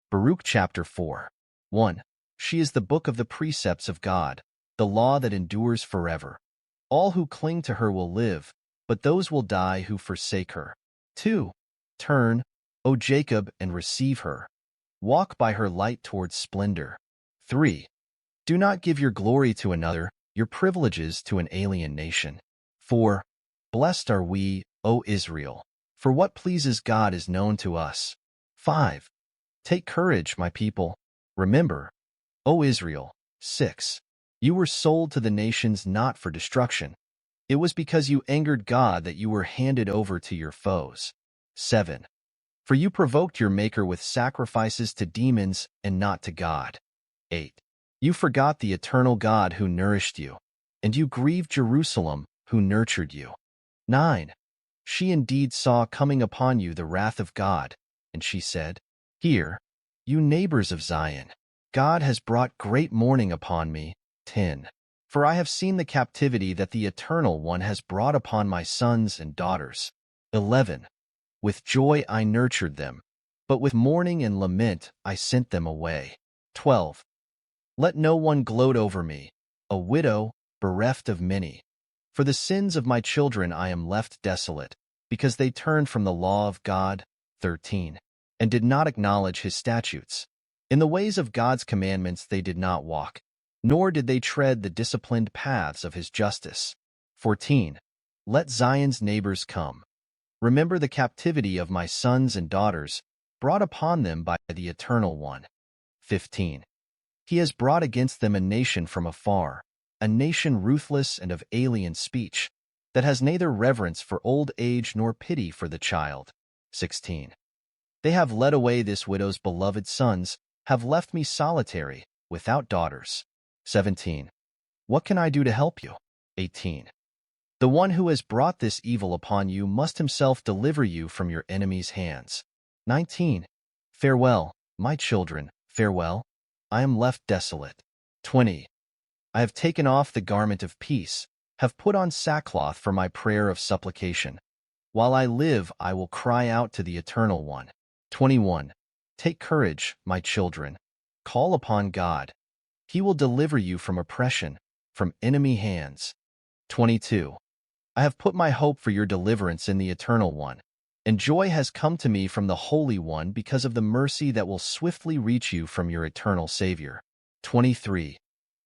Baruch chapter 4. 1. She is the book of the precepts of God, the law that endures forever. All who cling to her will live, but those will die who forsake her. 2. Turn, O Jacob, and receive her. Walk by her light towards splendor. 3. Do not give your glory to another, your privileges to an alien nation. 4. Blessed are we, O Israel, for what pleases God is known to us. 5. Take courage, my people. Remember, O Israel. 6. You were sold to the nations not for destruction. It was because you angered God that you were handed over to your foes. 7. For you provoked your Maker with sacrifices to demons and not to God. 8. You forgot the eternal God who nourished you, and you grieved Jerusalem who nurtured you. 9. She indeed saw coming upon you the wrath of God, and she said, Hear, you neighbors of Zion, God has brought great mourning upon me. 10. For I have seen the captivity that the Eternal One has brought upon my sons and daughters. 11. With joy I nurtured them, but with mourning and lament I sent them away. 12. Let no one gloat over me, a widow, bereft of many. For the sins of my children I am left desolate, because they turned from the law of God. 13. And did not acknowledge his statutes. In the ways of God's commandments they did not walk, nor did they tread the disciplined paths of his justice. 14. Let Zion's neighbors come. Remember the captivity of my sons and daughters, brought upon them by the Eternal One. 15. He has brought against them a nation from afar, a nation ruthless and of alien speech, that has neither reverence for old age nor pity for the child. 16. They have led away this widow's beloved sons, have left me solitary, without daughters. 17. What can I do to help you? 18. The one who has brought this evil upon you must himself deliver you from your enemies' hands. 19. Farewell, my children, farewell. I am left desolate. 20. I have taken off the garment of peace, have put on sackcloth for my prayer of supplication. While I live, I will cry out to the Eternal One. 21. Take courage, my children. Call upon God. He will deliver you from oppression, from enemy hands. 22. I have put my hope for your deliverance in the Eternal One, and joy has come to me from the Holy One because of the mercy that will swiftly reach you from your eternal Savior. 23.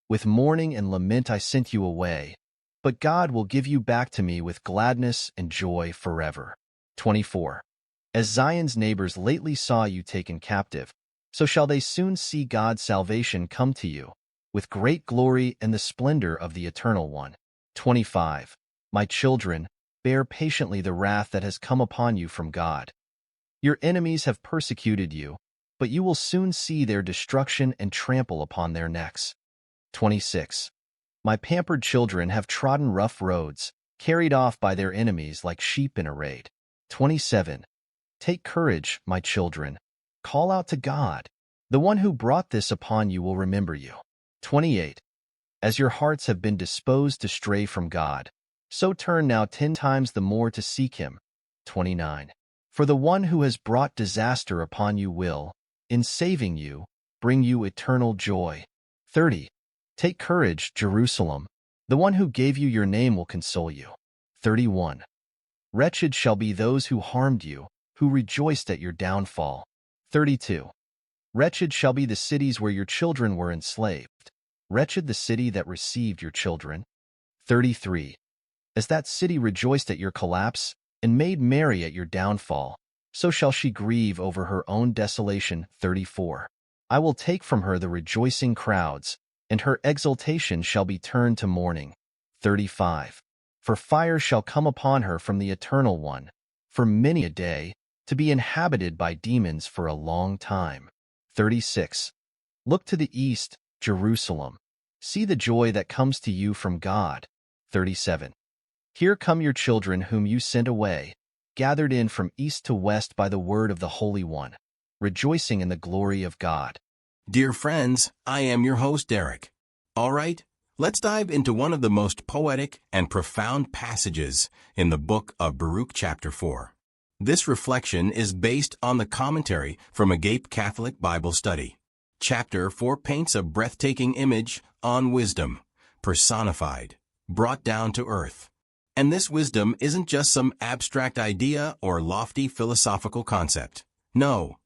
With mourning and lament I sent you away, but God will give you back to me with gladness and joy forever. 24. As Zion's neighbors lately saw you taken captive, so shall they soon see God's salvation come to you, with great glory and the splendor of the Eternal One. 25. My children, bear patiently the wrath that has come upon you from God. Your enemies have persecuted you, but you will soon see their destruction and trample upon their necks. 26. My pampered children have trodden rough roads, carried off by their enemies like sheep in a raid. 27. Take courage, my children. Call out to God. The one who brought this upon you will remember you. 28. As your hearts have been disposed to stray from God, so turn now 10 times the more to seek him. 29. For the one who has brought disaster upon you will, in saving you, bring you eternal joy. 30. Take courage, Jerusalem. The one who gave you your name will console you. 31. Wretched shall be those who harmed you, who rejoiced at your downfall. 32. Wretched shall be the cities where your children were enslaved. Wretched the city that received your children. 33. As that city rejoiced at your collapse and made merry at your downfall, so shall she grieve over her own desolation. 34. I will take from her the rejoicing crowds, and her exultation shall be turned to mourning. 35. For fire shall come upon her from the Eternal One, for many a day, to be inhabited by demons for a long time. 36. Look to the east, Jerusalem. See the joy that comes to you from God. 37. Here come your children whom you sent away, gathered in from east to west by the word of the Holy One, rejoicing in the glory of God. Dear friends, I am your host, Derek. All right, let's dive into one of the most poetic and profound passages in the book of Baruch chapter 4. This reflection is based on the commentary from Agape Catholic Bible Study. Chapter 4 paints a breathtaking image on wisdom, personified, brought down to earth. And this wisdom isn't just some abstract idea or lofty philosophical concept. No,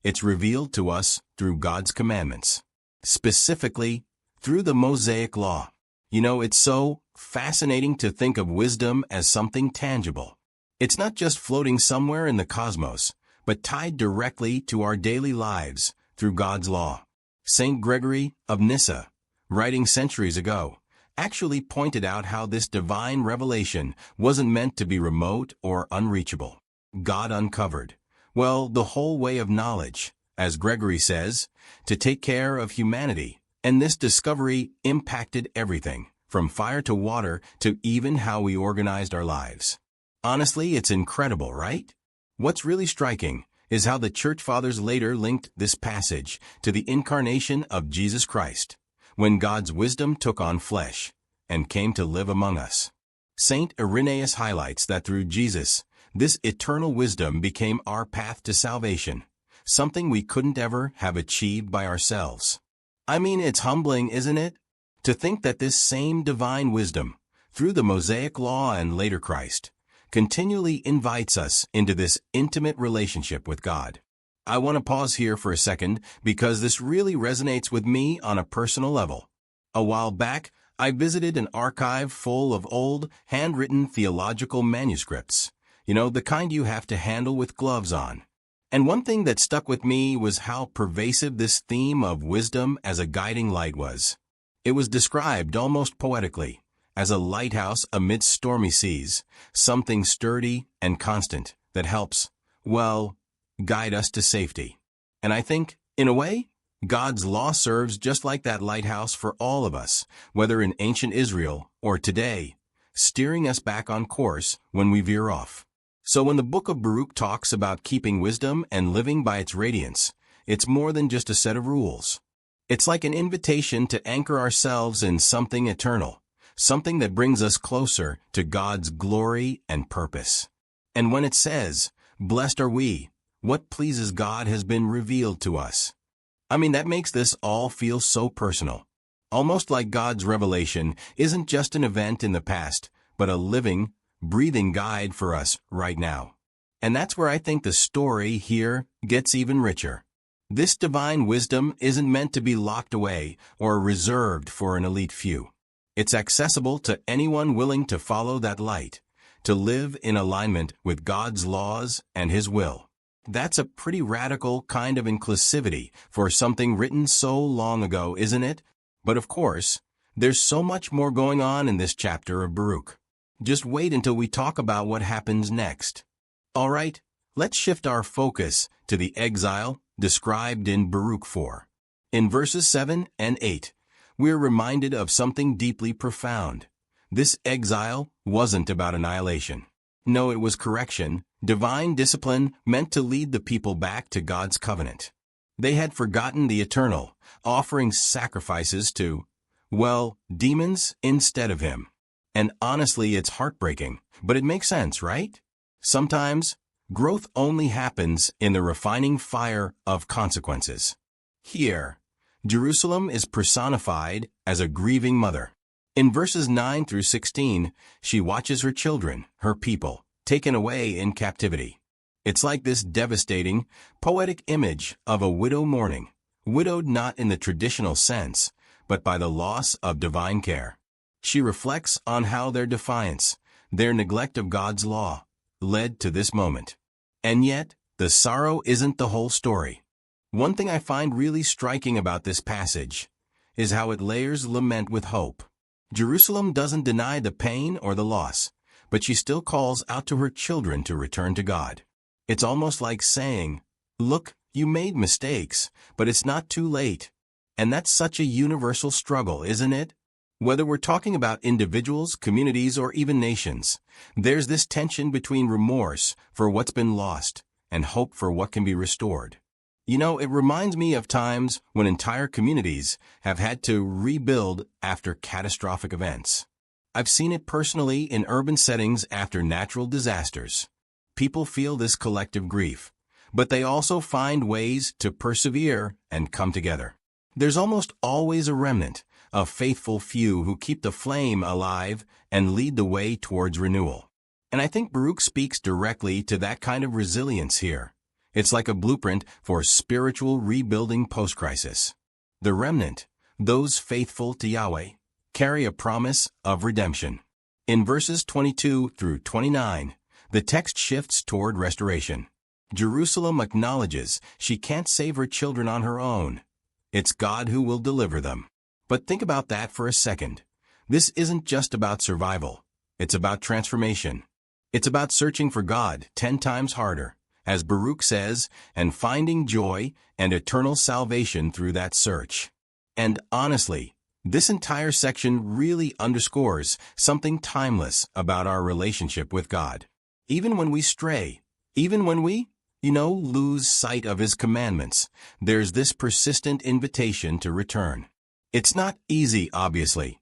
it's revealed to us through God's commandments, specifically through the Mosaic Law. You know, it's so fascinating to think of wisdom as something tangible. It's not just floating somewhere in the cosmos, but tied directly to our daily lives through God's law. Saint Gregory of Nyssa, writing centuries ago, actually pointed out how this divine revelation wasn't meant to be remote or unreachable. God uncovered, well, the whole way of knowledge, as Gregory says, to take care of humanity, and this discovery impacted everything, from fire to water to even how we organized our lives. Honestly, it's incredible, right? What's really striking is how the Church Fathers later linked this passage to the incarnation of Jesus Christ, when God's wisdom took on flesh and came to live among us. Saint Irenaeus highlights that through Jesus, this eternal wisdom became our path to salvation, something we couldn't ever have achieved by ourselves. I mean, it's humbling, isn't it? To think that this same divine wisdom, through the Mosaic Law and later Christ, continually invites us into this intimate relationship with God. I want to pause here for a second because this really resonates with me on a personal level. A while back, I visited an archive full of old, handwritten theological manuscripts. You know, the kind you have to handle with gloves on. And one thing that stuck with me was how pervasive this theme of wisdom as a guiding light was. It was described almost poetically as a lighthouse amidst stormy seas, something sturdy and constant that helps, well, guide us to safety. And I think, in a way, God's law serves just like that lighthouse for all of us, whether in ancient Israel or today, steering us back on course when we veer off. So when the book of Baruch talks about keeping wisdom and living by its radiance, it's more than just a set of rules. It's like an invitation to anchor ourselves in something eternal, something that brings us closer to God's glory and purpose. And when it says, "Blessed are we, what pleases God has been revealed to us." I mean, that makes this all feel so personal. Almost like God's revelation isn't just an event in the past, but a living, breathing guide for us right now. And that's where I think the story here gets even richer. This divine wisdom isn't meant to be locked away or reserved for an elite few. It's accessible to anyone willing to follow that light, to live in alignment with God's laws and His will. That's a pretty radical kind of inclusivity for something written so long ago, isn't it? But of course, there's so much more going on in this chapter of Baruch. Just wait until we talk about what happens next. All right, let's shift our focus to the exile described in Baruch 4. In verses 7 and 8, we're reminded of something deeply profound. This exile wasn't about annihilation. No, it was correction, divine discipline meant to lead the people back to God's covenant. They had forgotten the eternal, offering sacrifices to, well, demons instead of Him. And honestly, it's heartbreaking, but it makes sense, right? Sometimes, growth only happens in the refining fire of consequences. Here, Jerusalem is personified as a grieving mother. In verses 9 through 16, she watches her children, her people, taken away in captivity. It's like this devastating, poetic image of a widow mourning, widowed not in the traditional sense, but by the loss of divine care. She reflects on how their defiance, their neglect of God's law, led to this moment. And yet, the sorrow isn't the whole story. One thing I find really striking about this passage is how it layers lament with hope. Jerusalem doesn't deny the pain or the loss, but she still calls out to her children to return to God. It's almost like saying, "Look, you made mistakes, but it's not too late." And that's such a universal struggle, isn't it? Whether we're talking about individuals, communities, or even nations, there's this tension between remorse for what's been lost and hope for what can be restored. You know, it reminds me of times when entire communities have had to rebuild after catastrophic events. I've seen it personally in urban settings after natural disasters. people feel this collective grief, but they also find ways to persevere and come together. There's almost always a remnant, a faithful few who keep the flame alive and lead the way towards renewal. And I think Baruch speaks directly to that kind of resilience here. It's like a blueprint for spiritual rebuilding post-crisis. The remnant, those faithful to Yahweh, carry a promise of redemption. In verses 22 through 29, the text shifts toward restoration. Jerusalem acknowledges she can't save her children on her own. It's God who will deliver them. But think about that for a second. This isn't just about survival. It's about transformation. It's about searching for God 10 times harder, as Baruch says, and finding joy and eternal salvation through that search. And honestly, this entire section really underscores something timeless about our relationship with God. Even when we stray, even when we, lose sight of His commandments, there's this persistent invitation to return. It's not easy, obviously.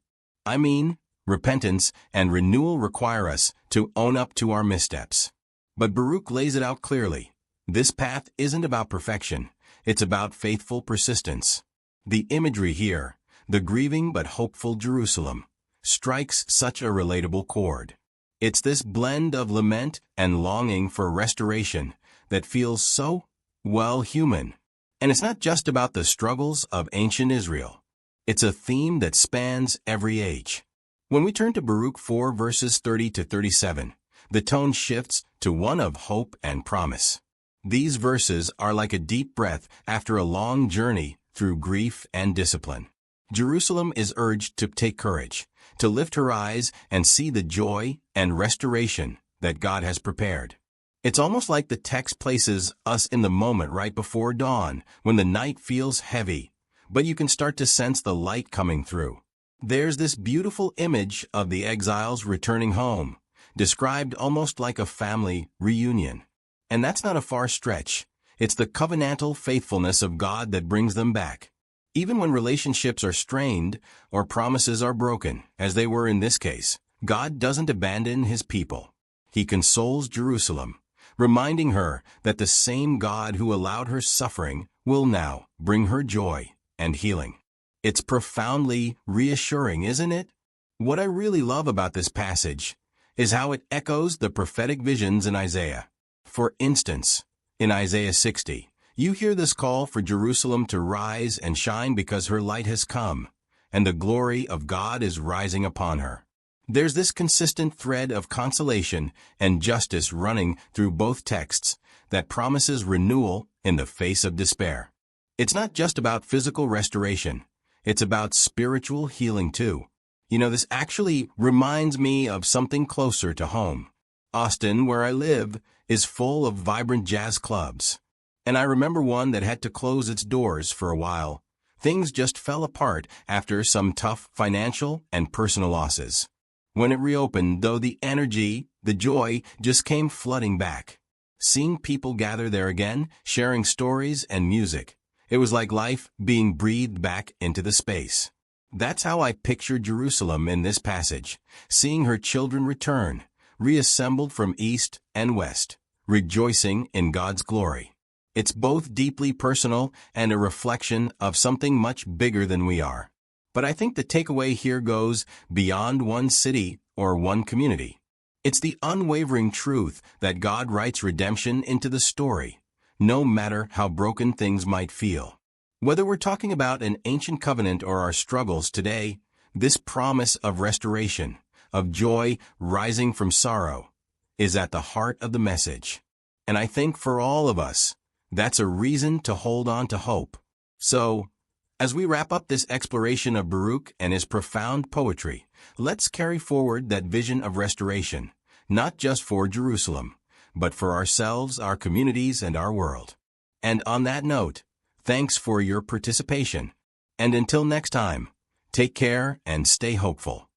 Repentance and renewal require us to own up to our missteps. But Baruch lays it out clearly. This path isn't about perfection. It's about faithful persistence. The imagery here, the grieving but hopeful Jerusalem, strikes such a relatable chord. It's this blend of lament and longing for restoration that feels so, human. And it's not just about the struggles of ancient Israel. It's a theme that spans every age. When we turn to Baruch 4 verses 30 to 37, the tone shifts to one of hope and promise. These verses are like a deep breath after a long journey through grief and discipline. Jerusalem is urged to take courage, to lift her eyes and see the joy and restoration that God has prepared. It's almost like the text places us in the moment right before dawn, when the night feels heavy, but you can start to sense the light coming through. There's this beautiful image of the exiles returning home, described almost like a family reunion. And that's not a far stretch. It's the covenantal faithfulness of God that brings them back. Even when relationships are strained or promises are broken, as they were in this case, God doesn't abandon His people. He consoles Jerusalem, reminding her that the same God who allowed her suffering will now bring her joy and healing. It's profoundly reassuring, isn't it? What I really love about this passage is how it echoes the prophetic visions in Isaiah. For instance, in Isaiah 60, you hear this call for Jerusalem to rise and shine because her light has come, and the glory of God is rising upon her. There's this consistent thread of consolation and justice running through both texts that promises renewal in the face of despair. It's not just about physical restoration. It's about spiritual healing too. This actually reminds me of something closer to home. Austin, where I live, is full of vibrant jazz clubs. And I remember one that had to close its doors for a while. Things just fell apart after some tough financial and personal losses. When it reopened, though, the energy, the joy, just came flooding back. Seeing people gather there again, sharing stories and music, it was like life being breathed back into the space. That's how I picture Jerusalem in this passage, seeing her children return, reassembled from east and west, rejoicing in God's glory. It's both deeply personal and a reflection of something much bigger than we are. But I think the takeaway here goes beyond one city or one community. It's the unwavering truth that God writes redemption into the story, no matter how broken things might feel. Whether we're talking about an ancient covenant or our struggles today, this promise of restoration, of joy rising from sorrow, is at the heart of the message. And I think for all of us, that's a reason to hold on to hope. So, as we wrap up this exploration of Baruch and his profound poetry, let's carry forward that vision of restoration, not just for Jerusalem, but for ourselves, our communities, and our world. And on that note, thanks for your participation. And until next time, take care and stay hopeful.